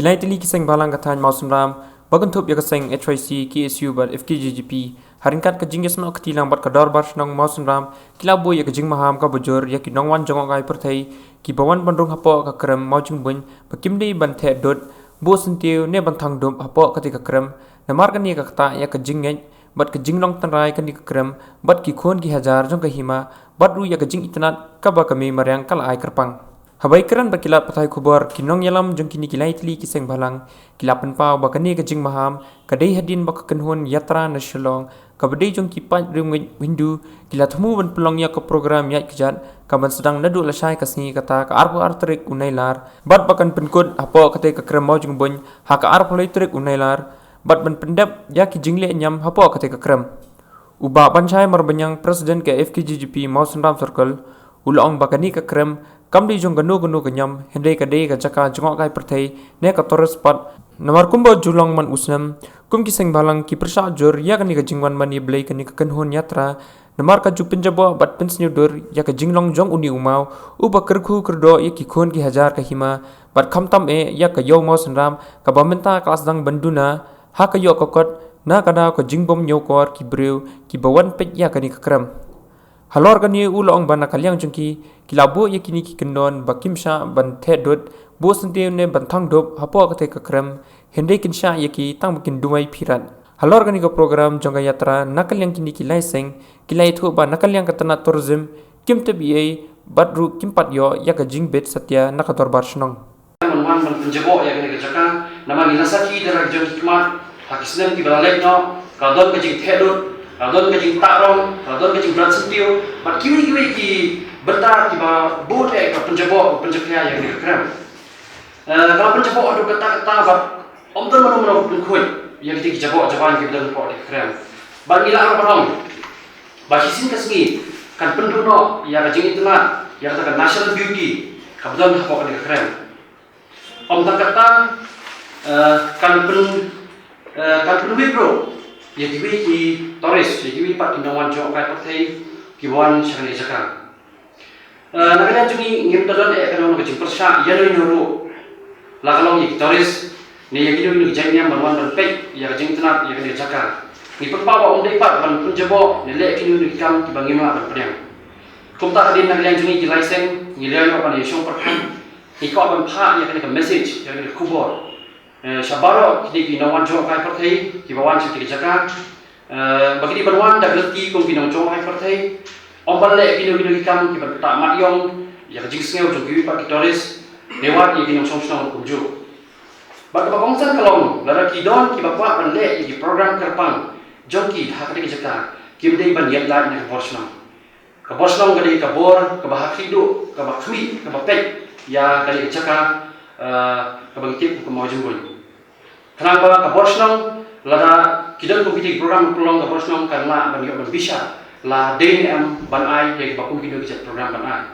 Kilai tili kiseng balang kathan mausum ram bagun thup ya kaseng HYC KSU bar FKGGP haringkat kajing yasno ketilang bat kadar bar snong mausum ram kilabu ya kajing maham ka bujur ya ki nongwan jongok gai perthai ki bawan bandung hapo ka krem maujung bun bakimdei ban the dot bo sentiu ne ban thang dum hapo ka ti ka krem namar kan ni ka kta ya kajing ngej bat kajing long tanrai kan ni ka krem bat ki khon ki hajar jong ka hima bat ru ya kajing itnat ka ba kami maryang kal ai kerpang Habai keran berkilat patai kubur kinong yalam jong kini kilai tili kiseng balang kilapan pau bakani kajing maham kadai hadin bak kenhun yatra nasional kabadai jong kipat ring windu kilat humu ban pelong ya ke program ya kejat kaban sedang nadu lasai kasni kata ka arpo artrik unailar bat bakan penkut apo kate ka krem mau jong bun ha ka arpo elektrik unailar bat ban pendap ya ki jingle nyam apo kate ka krem uba bansai marbanyang presiden ke FKGGP mau sendam circle ulong bakani ka krem Kamdi jong ganu kenyam hendai kadai ka jaka jongok kai perthai ne ka torres pat namar kumbo julong man usnam kum kiseng balang ki persa jur ya kani ka jingwan mani blai kani ka kenhon yatra namar ka ju penjabo bat pensnyu dur ya ka jinglong jong uni umau uba kerku kerdo ya ki khon ki hajar ka hima bat khamtam ya ka yo mo sanram ka bamenta kelas dang banduna ha ka yo kokot na kada ka jingbom nyokor ki breu ki bawan pet ya kani ka kram Halor kan ye ulong bana kalyang jungki kilabu ye kini ki kendon bakimsha ban thedot bo sente ne ban thang dop hapo ka te ka krem hende kinsha ye ki tang bakin dumai phirat halor kan ko program jonga yatra nakalyang kini ki laiseng kilai thu ba nakalyang ka tana tourism kimte bi badru kimpat yo ya ka jingbet satya nakator barshnong man ban penjebo ya kini ka jaka nama ninasaki darak jong hikmat hakisnem ki balalek no kadon ka jing thedot Kadon kajing tarong, kadon kajing berat sentiu, mat kiwi ki bertar ki ba boat ka penjebo penjekya yang dikrem. Kalau penjebo ada kata bat om ter mano penkoi yang kita jebo jaban ki bedan ko dikrem. Ban ila ar barong. Ba hisin kasmi kan penduno ya kajing itna yang kata national beauty ka bedan ko dikrem. Om tak kata kan wipro ya kiwi ki Torres, ya kiwi pak kindawan jok kai perthai kiwan syakane jaka. Nakanya juni ngim tadon kalau nak jemput syak ya noi nuru. La kalau ya Torres ni ya kidu ni jangnya marwan dan pek ya jeng tenat ya kene jaka. Ni perpawa om dei pat ban punjebo ni le kidu ni kam ki bangima ban pedang. Kum tak adin nakanya juni ki license ni le apa ni syong perkan. Ni ko ban pha ya kene message ya kene kubor. Sabaro kini kinawan jok kai perthai ki bawan syakane jaka. Bagi di berwan dah berhenti kong pinang jom hai perthai om balik kini kam ki tak mat yong ya jing sngeu jong ki pak Torres lewat ni kinong song song kunju bak bangsan kalong lara ki don ki bapa balik ki program kerpang jong ki hak de jaka ki mdei ban yel la ni borsnam ka borsnam gadi ka bor ka bah khidu ka bah khmi ka bah pek ya kali jaka ka bang tip ko mawjung gon kenapa ka borsnam lada kita kompetisi program pelong ke Bosnong karena bagi bisa la DNM ban ai yang bakum kita program ban ai